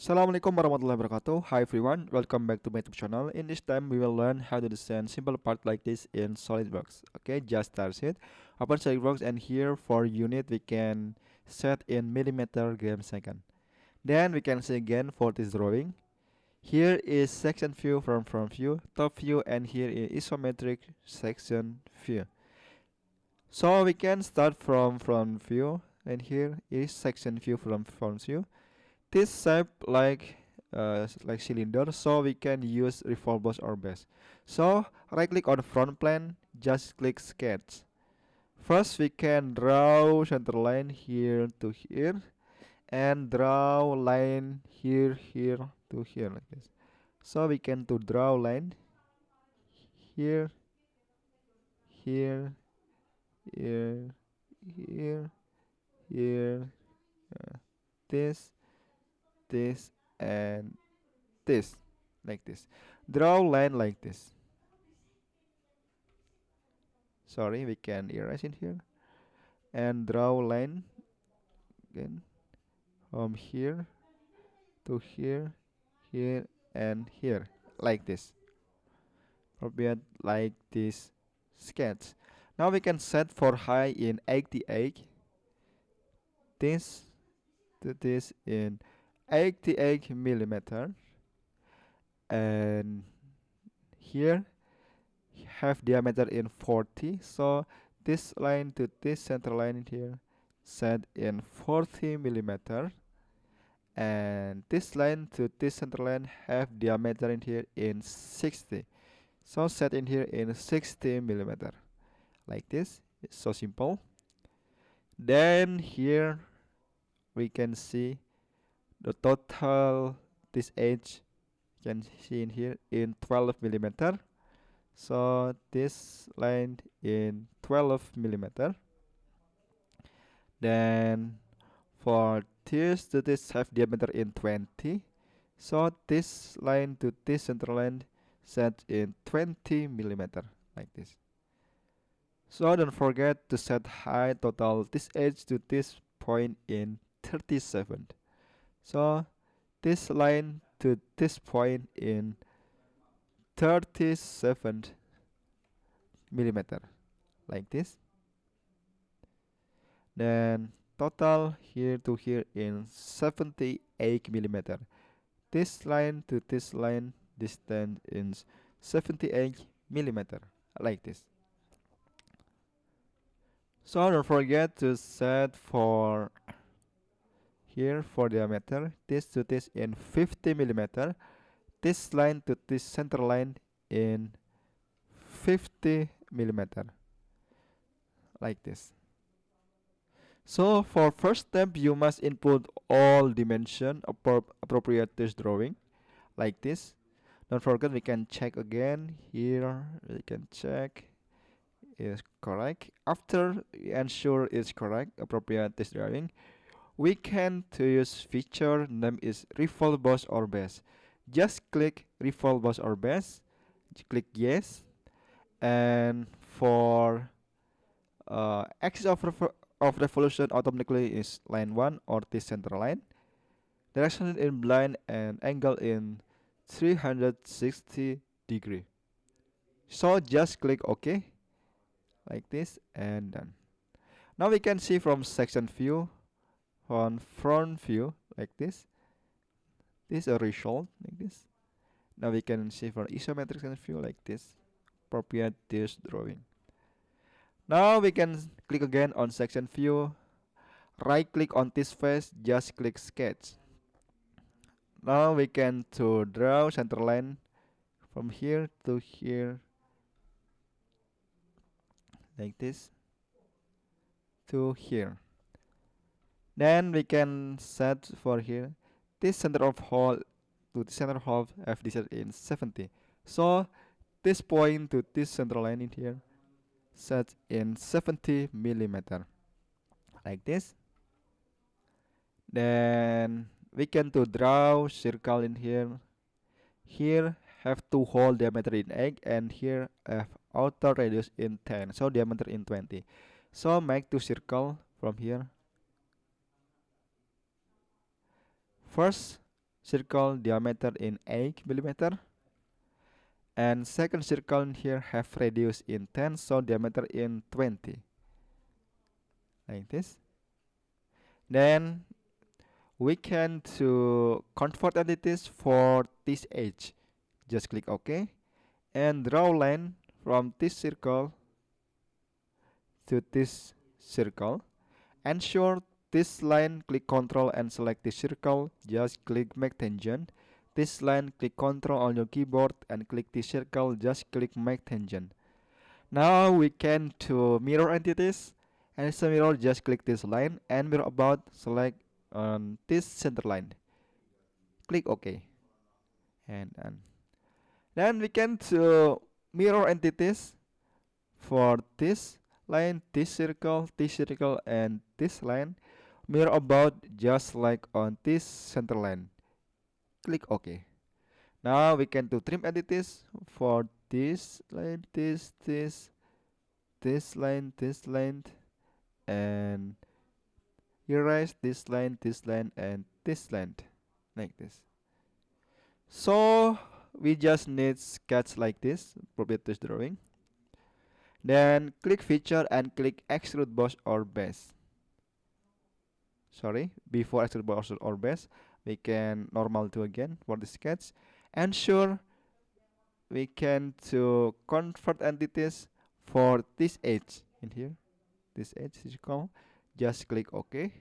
Assalamualaikum warahmatullahi wabarakatuh. Hi everyone, welcome back to my YouTube channel. In this time, we will learn how to design simple part like this in SolidWorks. Okay, just start it. Open SolidWorks and here for unit we can set in millimeter gram second. Then we can see again for this drawing. Here is section view from front view, top view, and here is isometric section view. So we can start from front view, and here is section view from front view. This shape like cylinder, so we can use revolve boss or base. So right click on the front plane, just click sketch. First we can draw center line here to here and draw line here to here like this. So we can to draw line here, here, here, here, here, uh, this, this, and this, like this. Draw line like this. Sorry, we can erase in here and draw line again from here to here, here, and here, like this. Appropriate like this sketch. Now we can set for height in 88. This to this in 88 millimeter, and here have diameter in 40. So this line to this center line in here set in 40 millimeter, and this line to this center line have diameter in here in 60. So set in here in 60 millimeter, like this. It's so simple. Then here we can see the total this edge, you can see in here in 12 millimeter. So this line in 12 millimeter. Then for this to this have diameter in 20. So this line to this center line set in 20 millimeter, like this. So don't forget to set height total this edge to this point in 37. So this line to this point in 37 millimeter, like this. Then total here to here in 78 millimeter. This line to this line distance is 78 millimeter, like this. So don't forget to set for here for diameter this to this in 50 millimeter, this line to this center line in 50 millimeter, like this. So for first step, you must input all dimension appropriate this drawing, like this. Don't forget we can check again here. We can check is correct. After we ensure it's correct, appropriate this drawing, we can to use feature name is revolve boss or base. Just click revolve boss or base. Click yes, and for axis of revolution automatically is line 1 or this center line. Direction in blind and angle in 360 degree. So just click OK, like this, and done. Now we can see from section view on front view like this. This is a result like this. Now we can see from isometric section view like this. Appropriate this drawing. Now we can click again on section view. Right click on this face, just click sketch. Now we can to draw center line from here to here, like this, to here. Then we can set for here this center of hole to the center of FD set in 70. So this point to this center line in here set in 70 millimeter, like this. Then we can to draw circle in here. Here have two hole diameter in 8 and here have outer radius in 10, so diameter in 20. So make two circle from here. First circle diameter in 8 millimeter, and second circle in here have radius in 10, so diameter in 20, like this. Then we can to convert entities for this edge. Just click OK and draw line from this circle to this circle. Ensure this line, click Ctrl and select the circle. Just click make tangent. This line, click Ctrl on your keyboard and click the circle. Just click make tangent. Now we can to mirror entities. And as a mirror, just click this line and mirror about. Select on this center line. Click OK. And then we can to mirror entities for this line, this circle, and this line. Mirror about just like on this center line. Click OK. Now we can do trim entities for this line, this line, and erase this line, and this line, like this. So we just need sketch like this, properties drawing. Then click feature and click extrude boss or base. Sorry, before extrude boss or base, we can normal to again for the sketch. Ensure we can to convert entities for this edge in here. This edge is called. Just click OK.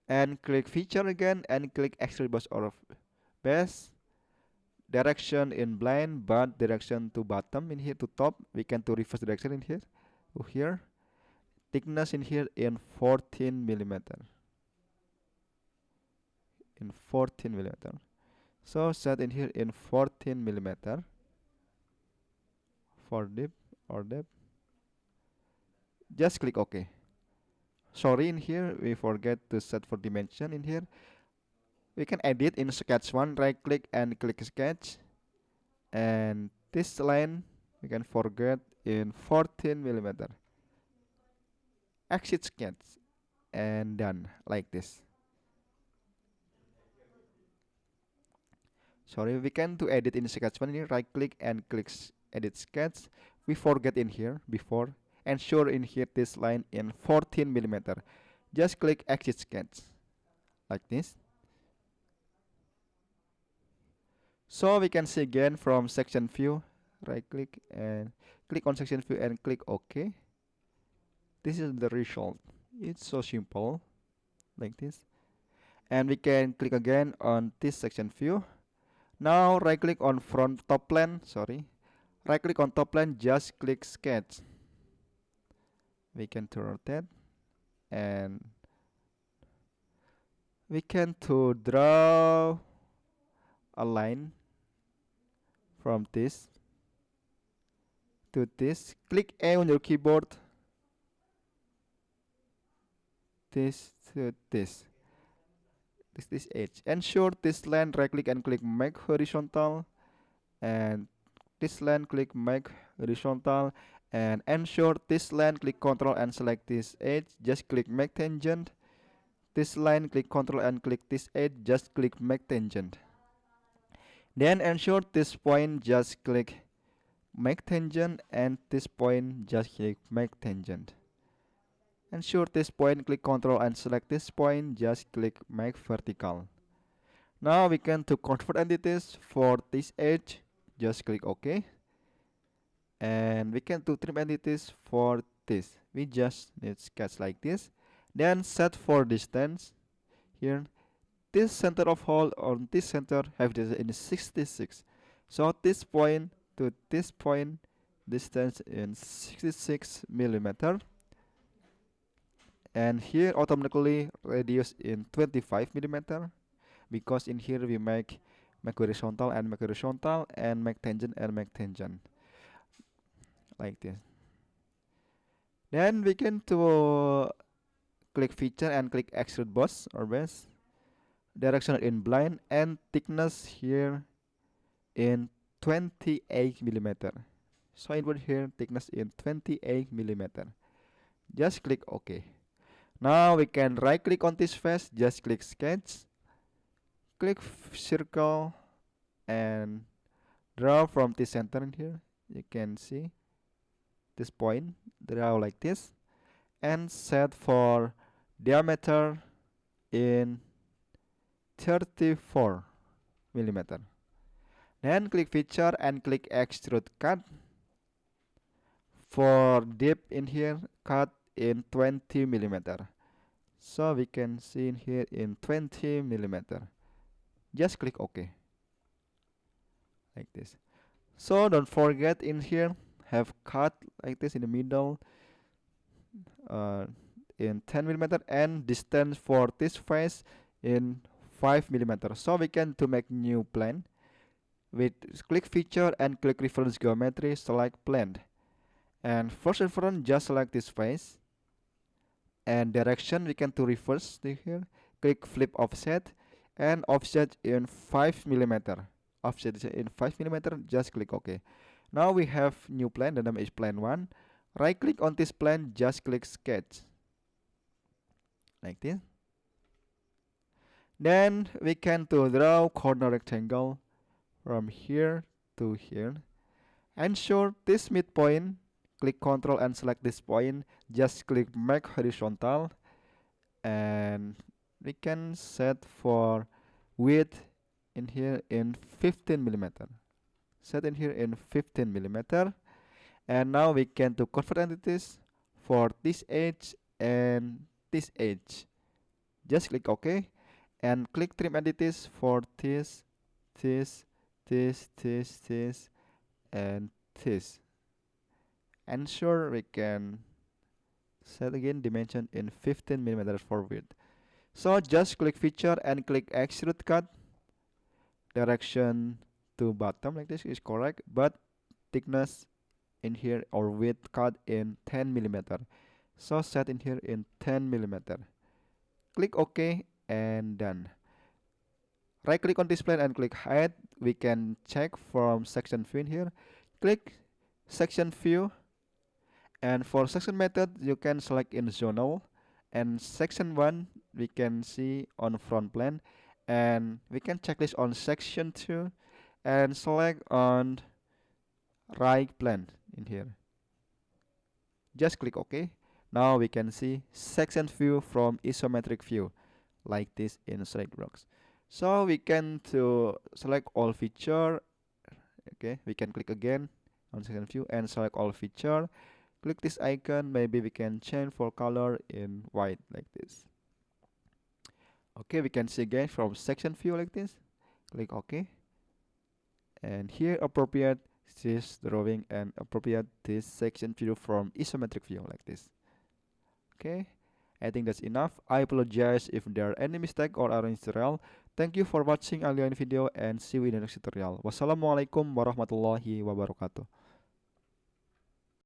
And click feature again and click extrude boss or base. Direction in blind, but direction to bottom in here to top. We can to reverse direction in here to here. Thickness in here in 14 millimeter. In 14 millimeter. So set in here in 14 millimeter for depth or depth. Just click OK. Sorry, in here we forget to set for dimension in here. We can edit in sketch 1, right click and click sketch. And this line we can forget in 14 millimeter. Exit sketch and done like this. Sorry, we can to edit in sketch 1 here, right click and click edit sketch. We forget in here before. Ensure in here this line in 14 millimeter. Just click exit sketch like this. So we can see again from section view, right click and click on section view and click OK. This is the result. It's so simple like this. And we can click again on this section view. Now right click on front top plane, right click on top plane, just click sketch. We can to rotate and we can to draw a line from this to this. Click A on your keyboard. This to this. This edge. Ensure this line, right click and click make horizontal, and this line click make horizontal, and ensure this line click Ctrl and select this edge. Just click make tangent. This line click Ctrl and click this edge. Just click make tangent. Then ensure this point, just click make tangent, and this point just click make tangent. Ensure this point, click Ctrl and select this point, just click make vertical. Now we can to convert entities for this edge. Just click OK. And we can to trim entities for this. We just need sketch like this. Then set for distance. Here, this center of hole on this center have this in 66. So this point to this point distance in 66 millimeter. And here automatically radius in 25 millimeter, because in here we make horizontal and make horizontal and make tangent and make tangent like this. Then we can to click feature and click extrude boss or base. Direction in blind and thickness here in 28 millimeter. So input here thickness in 28 millimeter. Just click OK. Now we can right click on this face, just click sketch, click circle and draw from the center in here. You can see this point, draw like this, and set for diameter in 34 millimeter. Then click feature and click extrude cut. For dip in here, cut in 20 millimeter. So we can see in here in 20 millimeter. Just click OK like this. So don't forget in here have cut like this in the middle uh, in 10 millimeter and distance for this face in 5 millimeter. So we can to make new plane with click feature and click reference geometry, select plane, and first and front just select this face, and direction we can to reverse here, click flip offset and offset in 5 millimeter. Offset in 5 millimeter, just click OK. Now we have new plane, the name is plane 1. Right click on this plane, just click sketch like this. Then we can to draw corner rectangle from here to here. Ensure this midpoint, click Ctrl and select this point, just click make horizontal, and we can set for width in here in 15 millimeter. Set in here in 15 millimeter. And now we can to convert entities for this edge and this edge. Just click OK and click trim entities for this, this, and this. Ensure we can set again dimension in 15 millimeters for width. So just click feature and click extrude cut. Direction to bottom like this is correct, but thickness in here or width cut in 10 millimeter. So set in here in 10 millimeter. Click OK and done. Right click on this plane and click hide. We can check from section view in here. Click section view, and for section method you can select in zonal, and section 1 we can see on front plane, and we can check this on section 2 and select on right plane in here. Just click OK. Now we can see section view from isometric view like this in SolidWorks. So we can to select all feature. Okay, we can click again on section view and select all feature. Click this icon. Maybe we can change for color in white like this. Okay, we can see again from section view like this. Click OK. And here appropriate this drawing and appropriate this section view from isometric view like this. Okay, I think that's enough. I apologize if there are any mistake or error in tutorial. Thank you for watching alien video and see you in the next tutorial. Wassalamualaikum warahmatullahi wabarakatuh.